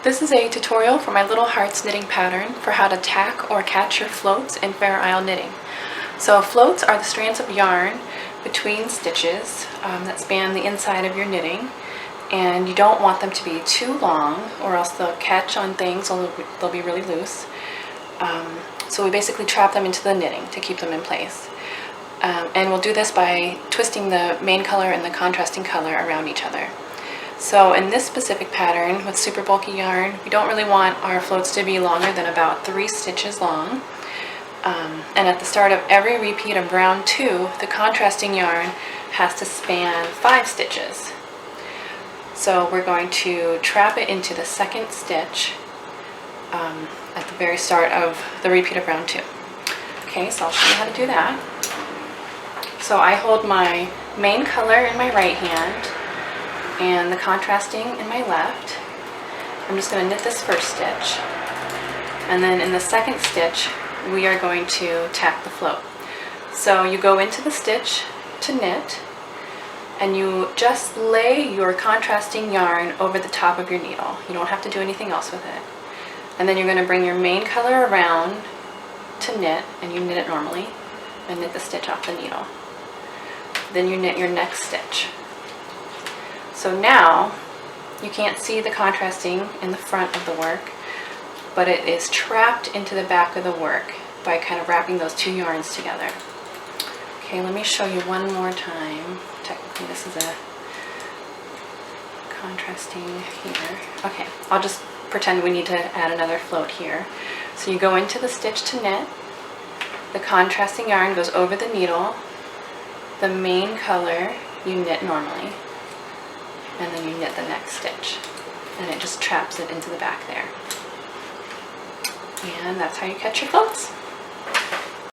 This is a tutorial for my Little Hearts knitting pattern for how to tack or catch your floats in Fair Isle knitting. So floats are the strands of yarn between stitches that span the inside of your knitting, and you don't want them to be too long or else they'll catch on things or they'll be really loose. So we basically trap them into the knitting to keep them in place. And we'll do this by twisting the main color and the contrasting color around each other. So in this specific pattern with super bulky yarn, we don't really want our floats to be longer than about 3 stitches long. And at the start of every repeat of round 2, the contrasting yarn has to span 5 stitches. So we're going to trap it into the second stitch at the very start of the repeat of round 2. Okay, so I'll show you how to do that. So I hold my main color in my right hand and the contrasting in my left. I'm just going to knit this first stitch, and then in the second stitch we are going to tack the float. So you go into the stitch to knit and you just lay your contrasting yarn over the top of your needle. You don't have to do anything else with it. And then you're going to bring your main color around to knit, and you knit it normally and knit the stitch off the needle. Then you knit your next stitch. So now you can't see the contrasting in the front of the work, but it is trapped into the back of the work by kind of wrapping those 2 yarns together. Okay, let me show you one more time. Technically this is a contrasting here. Okay, I'll just pretend we need to add another float here. So you go into the stitch to knit, the contrasting yarn goes over the needle, the main color you knit normally, and then you knit the next stitch, and it just traps it into the back there. And that's how you catch your floats.